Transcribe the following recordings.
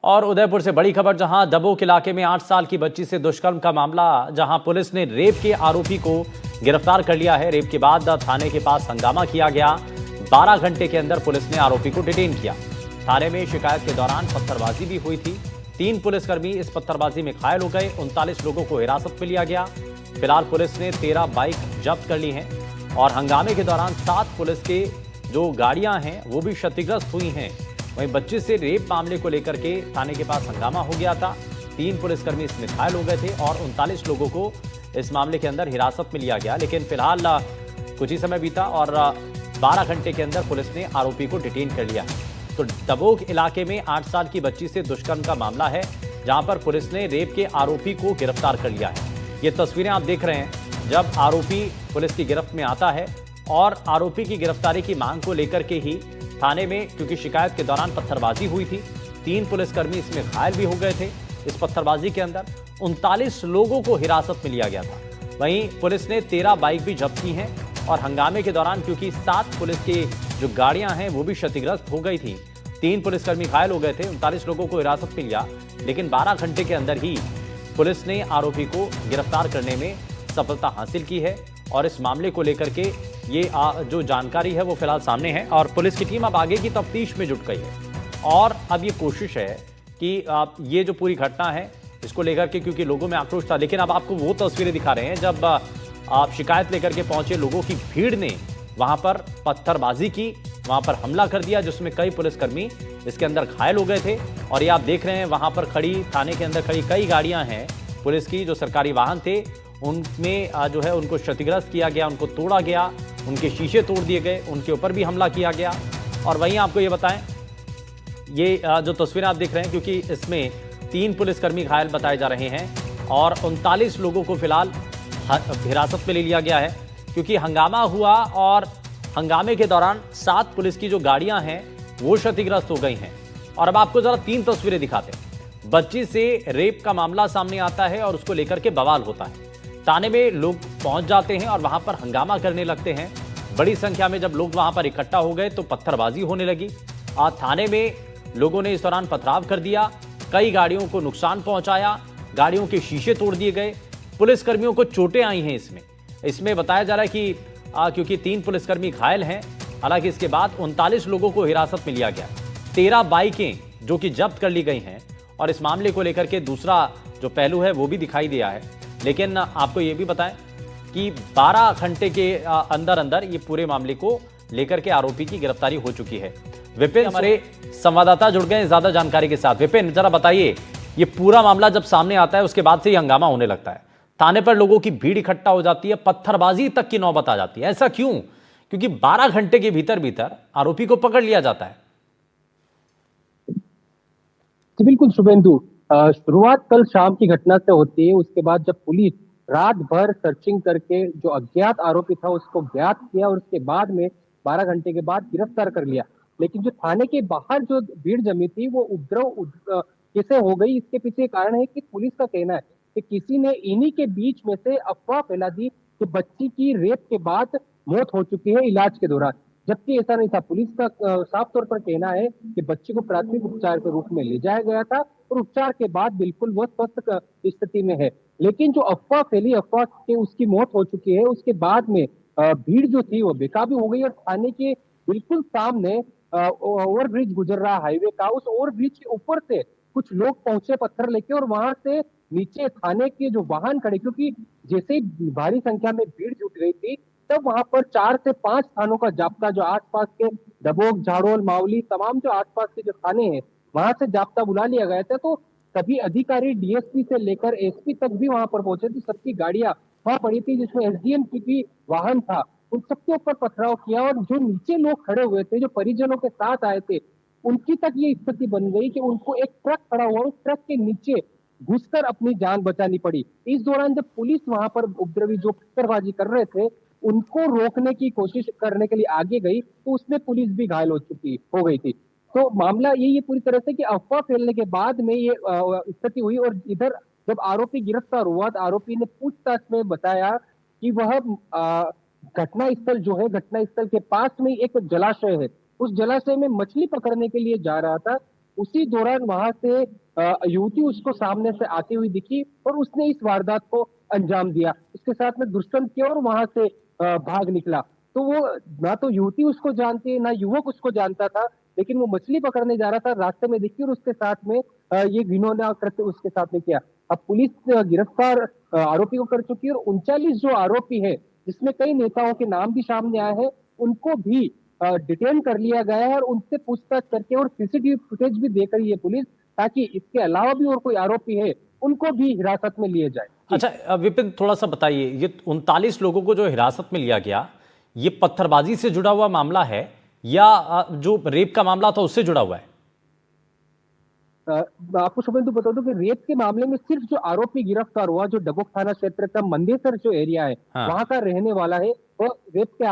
और उदयपुर से बड़ी खबर, जहां दबोक इलाके में 8 साल की बच्ची से दुष्कर्म का मामला, जहां पुलिस ने रेप के आरोपी को गिरफ्तार कर लिया है। रेप के बाद थाने के पास हंगामा किया गया। 12 घंटे के अंदर पुलिस ने आरोपी को डिटेन किया। थाने में शिकायत के दौरान पत्थरबाजी भी हुई थी। 3 पुलिसकर्मी इस पत्थरबाजी में घायल हो गए। 39 लोगों को हिरासत में लिया गया। फिलहाल पुलिस ने 13 बाइक जब्त कर ली हैं और हंगामे के दौरान 7 पुलिस के जो गाड़ियां हैं वो भी क्षतिग्रस्त हुई हैं। वहीं बच्चे से रेप मामले को लेकर के थाने के पास हंगामा हो गया था। 3 पुलिसकर्मी इसमें घायल हो गए थे और 39 लोगों को इस मामले के अंदर हिरासत में लिया गया। लेकिन फिलहाल कुछ ही समय बीता और 12 घंटे के अंदर पुलिस ने आरोपी को डिटेन कर लिया। तो दबोक इलाके में 8 साल की बच्ची से दुष्कर्म का मामला है, जहां पर पुलिस ने रेप के आरोपी को गिरफ्तार कर लिया है। ये तस्वीरें आप देख रहे हैं जब आरोपी पुलिस की गिरफ्त में आता है और आरोपी की गिरफ्तारी की मांग को लेकर के ही थाने में, क्योंकि शिकायत के दौरान पत्थरबाजी हुई थी, 3 पुलिसकर्मी इसमें घायल भी हो गए थे। इस पत्थरबाजी के अंदर 39 लोगों को हिरासत में लिया गया था। वहीं पुलिस ने 13 बाइक भी जब्त की हैं और हंगामे के दौरान, क्योंकि 7 पुलिस की जो गाड़ियां हैं वो भी क्षतिग्रस्त हो गई थी, 3 पुलिसकर्मी घायल हो गए थे, 39 लोगों को हिरासत में लिया। लेकिन 12 घंटे के अंदर ही पुलिस ने आरोपी को गिरफ्तार करने में सफलता हासिल की है और इस मामले को लेकर के ये जो जानकारी है वो फिलहाल सामने है और पुलिस की टीम अब आगे की तफ्तीश में जुट गई है। और अब ये कोशिश है कि ये जो पूरी घटना है इसको लेकर के, क्योंकि लोगों में आक्रोश था, लेकिन अब आपको वो तस्वीरें दिखा रहे हैं जब आप शिकायत लेकर के पहुंचे लोगों की भीड़ ने वहां पर पत्थरबाजी की, वहां पर हमला कर दिया, जिसमें कई पुलिसकर्मी इसके अंदर घायल हो गए थे। और ये आप देख रहे हैं वहां पर खड़ी, थाने के अंदर खड़ी कई गाड़ियां हैं पुलिस की, जो सरकारी वाहन थे उनमें जो है उनको क्षतिग्रस्त किया गया, उनको तोड़ा गया, उनके शीशे तोड़ दिए गए, उनके ऊपर भी हमला किया गया। और वहीं आपको ये बताएं, ये जो तस्वीरें आप देख रहे हैं, क्योंकि इसमें 3 पुलिसकर्मी घायल बताए जा रहे हैं और 39 लोगों को फिलहाल हिरासत में ले लिया गया है, क्योंकि हंगामा हुआ और हंगामे के दौरान 7 पुलिस की जो गाड़ियां हैं वो क्षतिग्रस्त हो गई हैं। और अब आपको जरा 3 तस्वीरें दिखाते हैं। बच्ची से रेप का मामला सामने आता है और उसको लेकर के बवाल होता है। थाने में लोग पहुंच जाते हैं और वहां पर हंगामा करने लगते हैं। बड़ी संख्या में जब लोग वहां पर इकट्ठा हो गए तो पत्थरबाजी होने लगी। थाने में लोगों ने इस दौरान पथराव कर दिया, कई गाड़ियों को नुकसान पहुंचाया, गाड़ियों के शीशे तोड़ दिए गए, पुलिसकर्मियों को चोटें आई हैं। इसमें बताया जा रहा है कि क्योंकि 3 पुलिसकर्मी घायल हैं, हालांकि इसके बाद 39 लोगों को हिरासत में लिया गया। 13 बाइकें जो कि जब्त कर ली गई हैं और इस मामले को लेकर के दूसरा जो पहलू है वो भी दिखाई दिया है। लेकिन आपको ये भी बताएं कि 12 घंटे के अंदर अंदर ये पूरे मामले को लेकर के आरोपी की गिरफ्तारी हो चुकी है। विपिन हमारे संवाददाता जुड़ गए ज्यादा जानकारी के साथ। विपिन, जरा बताइए, ये पूरा मामला जब सामने आता है उसके बाद से ही हंगामा होने लगता है, थाने पर लोगों की भीड़ इकट्ठा हो जाती है, पत्थरबाजी तक की नौबत आ जाती है, ऐसा क्यों? क्योंकि 12 घंटे के भीतर भीतर आरोपी को पकड़ लिया जाता है। बिल्कुल शुभेंदु, शुरुआत कल शाम की घटना से होती है। उसके बाद जब पुलिस रात भर सर्चिंग करके जो अज्ञात आरोपी था उसको ज्ञात किया और उसके बाद में 12 घंटे के बाद गिरफ्तार कर लिया। लेकिन जो थाने के बाहर जो भीड़ जमी थी वो कैसे हो गई, इसके पीछे कारण है कि पुलिस का कहना है कि किसी ने इन्हीं के बीच में से अफवाह फैला दी कि बच्ची की रेप के बाद मौत हो चुकी है इलाज के दौरान, जबकि ऐसा नहीं था। पुलिस का साफ तौर पर कहना है कि बच्चे को प्राथमिक उपचार के रूप में ले जाया गया था और उपचार के बाद बिल्कुल वो स्वस्थ स्थिति में है। लेकिन जो अफवाह फैली, अफवाह के उसकी मौत हो चुकी है, उसके बाद में भीड़ जो थी वो बेकाबू हो गई और थाने के बिल्कुल सामने ओवरब्रिज गुजर रहा हाईवे का, उस ओवरब्रिज के ऊपर से कुछ लोग पहुंचे पत्थर लेके और वहां से नीचे थाने के जो वाहन खड़े, क्योंकि जैसे ही भारी संख्या में भीड़ जुट गई थी तब वहां पर 4 से 5 थानों का जाप्ता, जो आसपास के दबोक, झाड़ोल, मावली, तमाम जो आसपास के जो थाने हैं वहां से जाप्ता बुला लिया गया था। तो सभी अधिकारी डीएसपी से लेकर एसपी तक भी वहां पर पहुंचे थे। सबकी गाड़ियां वहां पड़ी थी, जिसमें एसडीएम की भी वाहन था। उन सबके ऊपर पथराव किया और जो नीचे लोग खड़े हुए थे, जो परिजनों के साथ आए थे, उनकी तक ये स्थिति बन गई कि उनको एक ट्रक खड़ा हुआ, उस ट्रक के नीचे घुसकर अपनी जान बचानी पड़ी। इस दौरान जब पुलिस वहां पर उपद्रवी जो पत्थरबाजी कर रहे थे उनको रोकने की कोशिश करने के लिए आगे गई तो उसमें पुलिस भी घायल हो गई थी। तो मामला यही है पूरी तरह से कि अफवाह फैलने के बाद में ये स्थिति हुई। और इधर जब आरोपी गिरफ्तार हुआ तो आरोपी ने पूछताछ में बताया कि वह घटना स्थल जो है, घटना स्थल के पास में एक जलाशय है, उस जलाशय में मछली पकड़ने के लिए जा रहा था। उसी दौरान वहां से युवती उसको सामने से आती हुई दिखी और उसने इस वारदात को अंजाम दिया, उसके साथ में दुष्कर्म किया और वहां से भाग निकला। तो वो ना तो युवती उसको जानती है ना युवक उसको जानता था, लेकिन वो मछली पकड़ने जा रहा था, रास्ते में दिखी और उसके साथ में ये घिनौना कृत्य उसके साथ में किया। अब पुलिस गिरफ्तार आरोपी को कर चुकी है और 39 जो आरोपी है, जिसमें कई नेताओं के नाम भी सामने आए हैं, उनको भी डिटेन कर लिया गया है और उनसे पूछताछ करके और सीसीटीवी फुटेज भी देख रही है पुलिस, ताकि इसके अलावा भी और कोई आरोपी है उनको भी हिरासत में लिए जाए। अच्छा विपिन, थोड़ा सा बताइए, ये 39 लोगों को जो हिरासत में लिया गया, ये पत्थरबाजी से जुड़ा हुआ मामला है या जो रेप का मामला था उससे जुड़ा हुआ है? आपको शुभेंदु बता दूं कि रेप के मामले में सिर्फ जो आरोपी गिरफ्तार हुआ, जो डबोक थाना क्षेत्र का मंदेसर जो एरिया है, हाँ। वहां का रहने वाला है, वो रेप के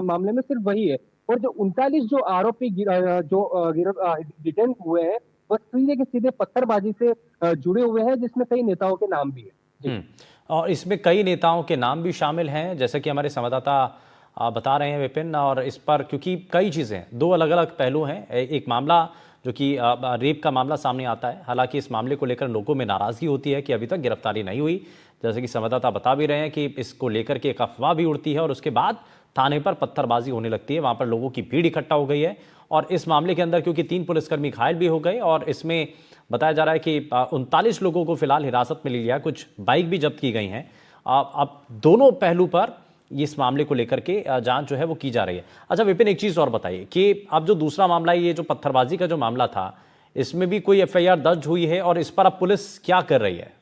मामले में सिर्फ वही है। और जो 39 जो आरोपी डिटेन हुए हैं, वो सीधे के सीधे पत्थरबाजी से जुड़े हुए हैं, जिसमें कई नेताओं के नाम भी है जी। और इसमें कई नेताओं के नाम भी शामिल हैं, जैसे कि हमारे संवाददाता बता रहे हैं विपिन। और इस पर क्योंकि कई चीज़ें, दो अलग अलग पहलू हैं, एक मामला जो कि रेप का मामला सामने आता है, हालांकि इस मामले को लेकर लोगों में नाराज़गी होती है कि अभी तक गिरफ्तारी नहीं हुई, जैसे कि संवाददाता बता भी रहे हैं कि इसको लेकर के एक अफवाह भी उड़ती है और उसके बाद थाने पर पत्थरबाजी होने लगती है, वहाँ पर लोगों की भीड़ इकट्ठा हो गई है। और इस मामले के अंदर क्योंकि 3 पुलिसकर्मी घायल भी हो गए और इसमें बताया जा रहा है कि 39 लोगों को फिलहाल हिरासत में ले लिया, कुछ बाइक भी जब्त की गई हैं। अब दोनों पहलू पर इस मामले को लेकर के जांच जो है वो की जा रही है। अच्छा विपिन, एक चीज़ और बताइए कि अब जो दूसरा मामला है, ये जो पत्थरबाजी का जो मामला था, इसमें भी कोई एफआईआर दर्ज हुई है और इस पर अब पुलिस क्या कर रही है?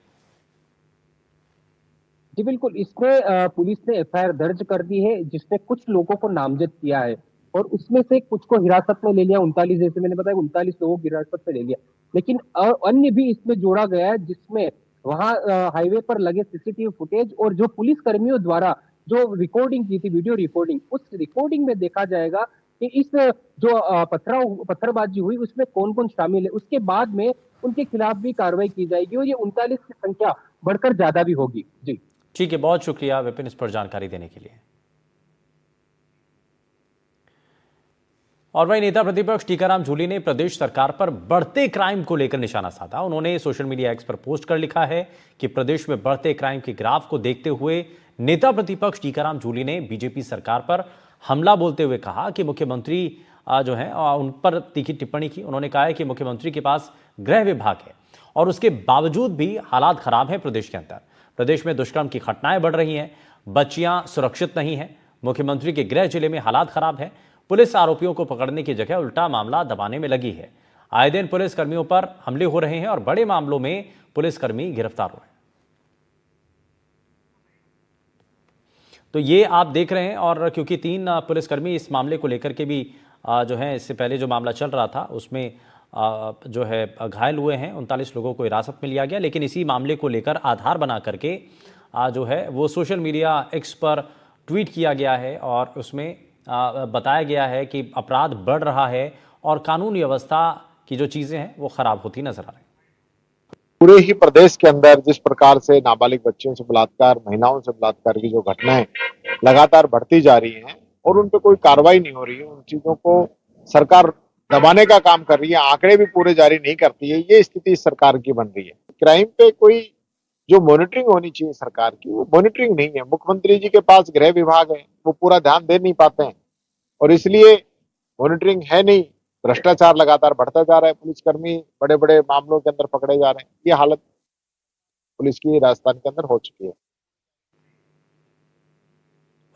जी बिल्कुल, इसमें पुलिस ने एफआईआर दर्ज कर दी है, जिसमें कुछ लोगों को नामजद किया है और उसमें से कुछ को हिरासत में ले लिया। 39, जैसे मैंने बताया, 39 लोगों को हिरासत में ले लिया, लेकिन अन्य भी इसमें जोड़ा गया है, जिसमें वहां हाईवे पर लगे सीसीटीवी फुटेज और जो पुलिस कर्मियों द्वारा जो रिकॉर्डिंग की थी, वीडियो रिकॉर्डिंग, उस रिकॉर्डिंग में देखा जाएगा कि इस जो पत्थरबाजी हुई उसमें कौन कौन शामिल है। उसके बाद में उनके खिलाफ भी कार्रवाई की जाएगी और ये 39 की संख्या बढ़कर ज्यादा भी होगी जी। ठीक है, बहुत शुक्रिया विपिन इस पर जानकारी देने के लिए। और वही नेता प्रतिपक्ष टीकाराम जूली ने प्रदेश सरकार पर बढ़ते क्राइम को लेकर निशाना साधा। उन्होंने सोशल मीडिया एक्स पर पोस्ट कर लिखा है कि प्रदेश में बढ़ते क्राइम के ग्राफ को देखते हुए नेता प्रतिपक्ष टीकाराम जूली ने बीजेपी सरकार पर हमला बोलते हुए कहा कि मुख्यमंत्री जो है उन पर तीखी टिप्पणी की। उन्होंने कहा है कि मुख्यमंत्री के पास गृह विभाग है और उसके बावजूद भी हालात खराब है प्रदेश के अंदर। प्रदेश में दुष्कर्म की घटनाएं बढ़ रही हैं, बच्चियां सुरक्षित नहीं हैं, मुख्यमंत्री के गृह जिले में हालात खराब है, पुलिस आरोपियों को पकड़ने की जगह उल्टा मामला दबाने में लगी है। आए दिन पुलिस कर्मियों पर हमले हो रहे हैं और बड़े मामलों में पुलिसकर्मी गिरफ्तार हुए हैं। तो ये आप देख रहे हैं। और क्योंकि 3 पुलिसकर्मी इस मामले को लेकर के भी जो है, इससे पहले जो मामला चल रहा था उसमें जो है घायल हुए हैं, 39 लोगों को हिरासत में लिया गया। लेकिन इसी मामले को लेकर आधार बना करके जो है वो सोशल मीडिया एक्स पर ट्वीट किया गया है और उसमें बताया गया है कि अपराध बढ़ रहा है और कानून व्यवस्था की जो चीजें हैं वो खराब होती नजर आ रही हैं। पूरे ही प्रदेश के अंदर जिस प्रकार से नाबालिग बच्चियों से बलात्कार, महिलाओं से बलात्कार की जो घटनाएं लगातार बढ़ती जा रही हैं और उन पर कोई कार्रवाई नहीं हो रही है, उन चीजों को सरकार दबाने का काम कर रही है, आंकड़े भी पूरे जारी नहीं करती है, ये स्थिति इस सरकार की बन रही है। क्राइम पे कोई जो मॉनिटरिंग होनी चाहिए सरकार की, वो मॉनिटरिंग नहीं है। मुख्यमंत्री जी के पास गृह विभाग है, वो पूरा ध्यान दे नहीं पाते हैं और इसलिए मॉनिटरिंग है नहीं। भ्रष्टाचार लगातार बढ़ता जा रहा है, पुलिसकर्मी बड़े बड़े मामलों के अंदर पकड़े जा रहे हैं। ये हालत पुलिस की राजस्थान के अंदर हो चुकी है।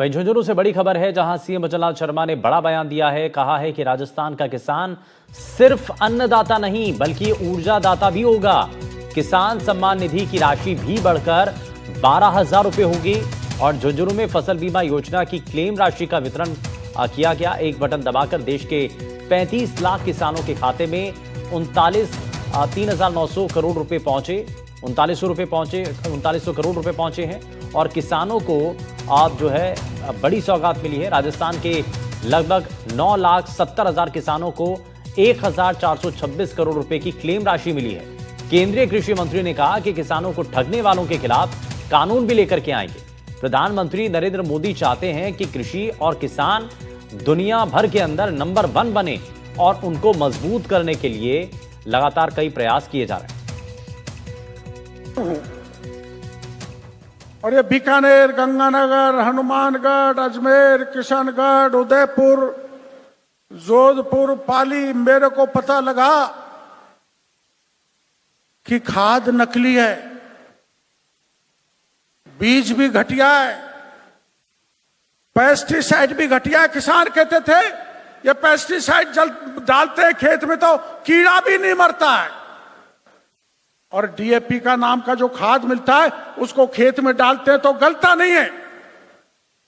वहीं झुंझुनू से बड़ी खबर है, जहां सीएम अचलनाथ शर्मा ने बड़ा बयान दिया है। कहा है कि राजस्थान का किसान सिर्फ अन्नदाता नहीं बल्कि ऊर्जादाता भी होगा। किसान सम्मान निधि की राशि भी बढ़कर 12,000 रुपए होगी और झुंझुनू में फसल बीमा योजना की क्लेम राशि का वितरण किया गया। एक बटन दबाकर देश के 35 लाख किसानों के खाते में 3,900 करोड़ रुपए पहुंचे, 3900 करोड़ रुपए पहुंचे हैं और किसानों को अब जो है बड़ी सौगात मिली है। राजस्थान के लगभग 9,70,000 किसानों को 1,426 करोड़ रुपए की क्लेम राशि मिली है। केंद्रीय कृषि मंत्री ने कहा कि किसानों को ठगने वालों के खिलाफ कानून भी लेकर के आएंगे। प्रधानमंत्री नरेंद्र मोदी चाहते हैं कि कृषि और किसान दुनिया भर के अंदर नंबर 1 बने और उनको मजबूत करने के लिए लगातार कई प्रयास किए जा रहे हैं। और ये बीकानेर, गंगानगर, हनुमानगढ़, अजमेर, किशनगढ़, उदयपुर, जोधपुर, पाली, मेरे को पता लगा कि खाद नकली है, बीज भी घटिया है, पेस्टिसाइड भी घटिया है। किसान कहते थे ये पेस्टिसाइड डालते हैं खेत में तो कीड़ा भी नहीं मरता है, और डीएपी का नाम का जो खाद मिलता है उसको खेत में डालते हैं तो गलता नहीं है।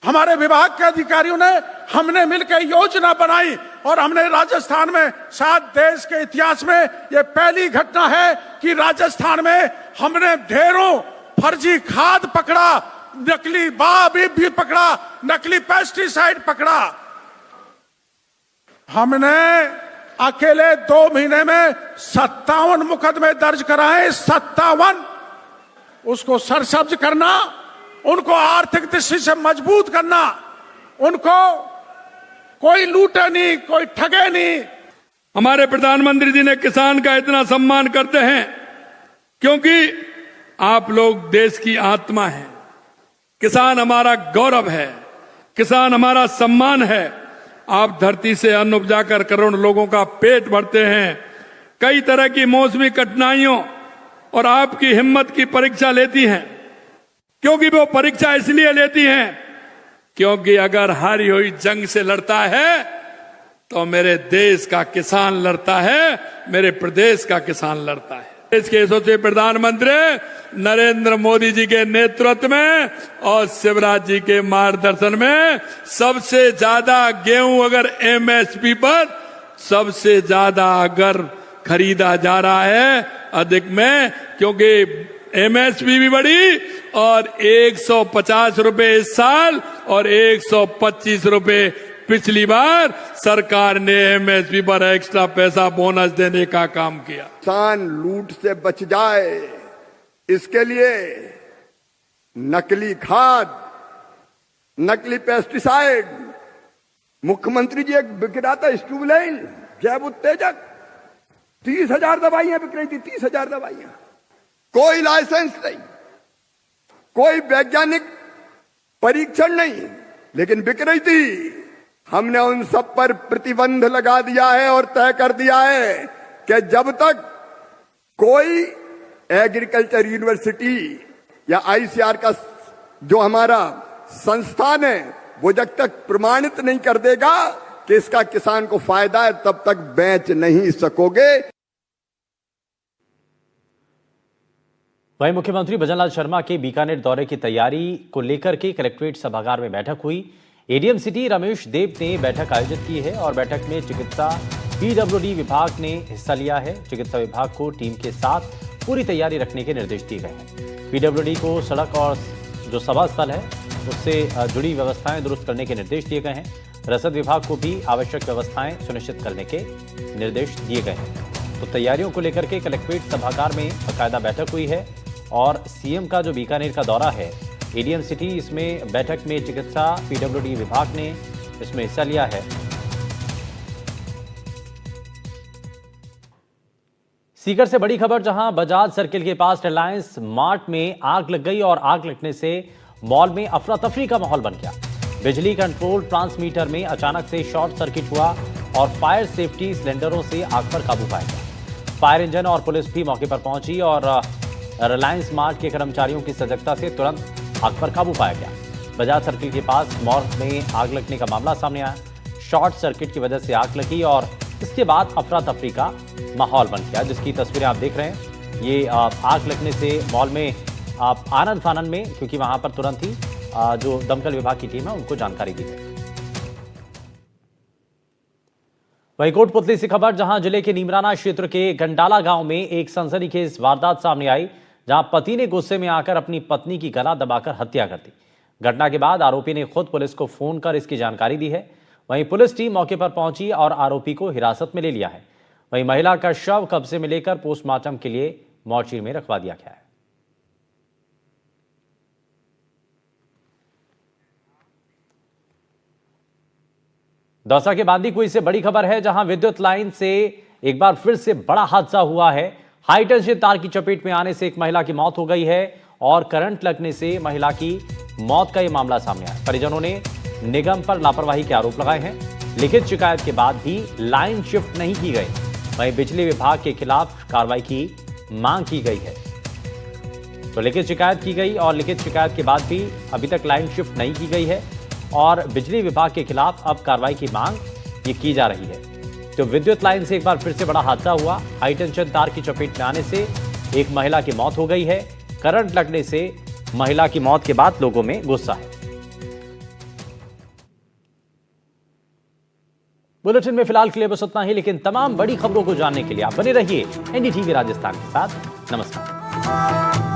हमारे विभाग के अधिकारियों ने, हमने मिलकर योजना बनाई और हमने राजस्थान में, शायद देश के इतिहास में यह पहली घटना है कि राजस्थान में हमने ढेरों फर्जी खाद पकड़ा, नकली भी पकड़ा, नकली पेस्टिसाइड पकड़ा। हमने अकेले 2 महीने में 57 मुकदमे दर्ज कराए, 57। उसको सरसब्ज करना, उनको आर्थिक दृष्टि से मजबूत करना, उनको कोई लूटे नहीं, कोई ठगे नहीं। हमारे प्रधानमंत्री जी ने किसान का इतना सम्मान करते हैं क्योंकि आप लोग देश की आत्मा हैं। किसान हमारा गौरव है, किसान हमारा सम्मान है। आप धरती से अन्न उपजाकर करोड़ों लोगों का पेट भरते हैं। कई तरह की मौसमी कठिनाइयों और आपकी हिम्मत की परीक्षा लेती हैं, क्योंकि वो परीक्षा इसलिए लेती हैं क्योंकि अगर हारी हुई जंग से लड़ता है तो मेरे देश का किसान लड़ता है, मेरे प्रदेश का किसान लड़ता है। देश के यशस्वी प्रधानमंत्री नरेंद्र मोदी जी के नेतृत्व में और शिवराज जी के मार्गदर्शन में सबसे ज्यादा गेहूं अगर एमएसपी पर सबसे ज्यादा अगर खरीदा जा रहा है अधिक में, क्योंकि एमएसपी भी बढ़ी और 150 रुपए इस साल और 125 रुपए पिछली बार सरकार ने एमएसपी पर एक्स्ट्रा पैसा बोनस देने का काम किया। किसान लूट से बच जाए इसके लिए नकली खाद, नकली पेस्टिसाइड, मुख्यमंत्री जी एक बिक रहा था स्टूबलाइन, जैव उत्तेजक, 30,000 दवाइयां बिक रही थी, 30,000 दवाइयां, कोई लाइसेंस नहीं, कोई वैज्ञानिक परीक्षण नहीं, लेकिन बिक रही थी। हमने उन सब पर प्रतिबंध लगा दिया है और तय कर दिया है कि जब तक कोई एग्रीकल्चर यूनिवर्सिटी या आईसीआर का जो हमारा संस्थान है वो जब तक प्रमाणित नहीं कर देगा कि इसका किसान को फायदा है, तब तक बेच नहीं सकोगे। वहीं मुख्यमंत्री भजनलाल शर्मा के बीकानेर दौरे की तैयारी को लेकर के कलेक्ट्रेट सभागार में बैठक हुई। एडीएम सिटी रमेश देव ने बैठक आयोजित की है और बैठक में चिकित्सा पीडब्ल्यूडी विभाग ने हिस्सा लिया है। चिकित्सा विभाग को टीम के साथ पूरी तैयारी रखने के निर्देश दिए गए हैं। पीडब्ल्यूडी को सड़क और जो सभा स्थल है उससे जुड़ी व्यवस्थाएं दुरुस्त करने के निर्देश दिए गए हैं। रसद विभाग को भी आवश्यक व्यवस्थाएं सुनिश्चित करने के निर्देश दिए गए हैं। तो तैयारियों को लेकर के कलेक्ट्रेट सभागार में बाकायदा बैठक हुई है और सीएम का जो बीकानेर का दौरा है, एडीएम सिटी, इसमें बैठक में चिकित्सा पीडब्ल्यूडी विभाग ने इसमें हिस्सा लिया है। सीकर से बड़ी खबर, जहां बजाज सर्किल के पास रिलायंस मार्ट में आग लग गई और आग लगने से मॉल में अफरा तफरी का माहौल बन गया। बिजली कंट्रोल ट्रांसमीटर में अचानक से शॉर्ट सर्किट हुआ और फायर सेफ्टी सिलेंडरों से आग पर काबू पाया गया। फायर इंजन और पुलिस भी मौके पर पहुंची और रिलायंस मार्ट के कर्मचारियों की सजगता से तुरंत आग पर काबू पाया गया। बजाज सर्किल के पास मॉल में आग लगने का मामला सामने आया। शॉर्ट सर्किट की वजह से आग लगी और इसके बाद अफरा तफरी का माहौल बन गया, जिसकी तस्वीरें आप देख रहे हैं। ये आग लगने से मॉल में आनंद फानंद में, क्योंकि वहां पर तुरंत ही जो दमकल विभाग की टीम है उनको जानकारी दी गई। वहीं कोटपुतली से खबर, जहां जिले के नीमराना क्षेत्र के गंडाला गांव में एक सनसनीखेज वारदात सामने आई, जहां पति ने गुस्से में आकर अपनी पत्नी की गला दबाकर हत्या कर दी। घटना के बाद आरोपी ने खुद पुलिस को फोन कर इसकी जानकारी दी है। वहीं पुलिस टीम मौके पर पहुंची और आरोपी को हिरासत में ले लिया है। वहीं महिला का शव कब्जे में लेकर पोस्टमार्टम के लिए मोर्चरी में रखवा दिया गया है। दौसा के बांदीकुई से बड़ी खबर है, जहां विद्युत लाइन से एक बार फिर से बड़ा हादसा हुआ है। हाई टेंशन तार की चपेट में आने से एक महिला की मौत हो गई है और करंट लगने से महिला की मौत का यह मामला सामने आया। परिजनों ने निगम पर लापरवाही के आरोप लगाए हैं। लिखित शिकायत के बाद भी लाइन शिफ्ट नहीं की गई। वहीं बिजली विभाग के खिलाफ कार्रवाई की मांग की गई है। तो लिखित शिकायत की गई और लिखित शिकायत के बाद भी अभी तक लाइन शिफ्ट नहीं की गई है और बिजली विभाग के खिलाफ अब कार्रवाई की मांग ये की जा रही है। तो विद्युत लाइन से एक बार फिर से बड़ा हादसा हुआ। हाई टेंशन तार की चपेट में आने से एक महिला की मौत हो गई है। करंट लगने से महिला की मौत के बाद लोगों में गुस्सा है। बुलेटिन में फिलहाल के लिए बस उतना ही, लेकिन तमाम बड़ी खबरों को जानने के लिए आप बने रहिए एनडीटीवी राजस्थान के साथ। नमस्कार।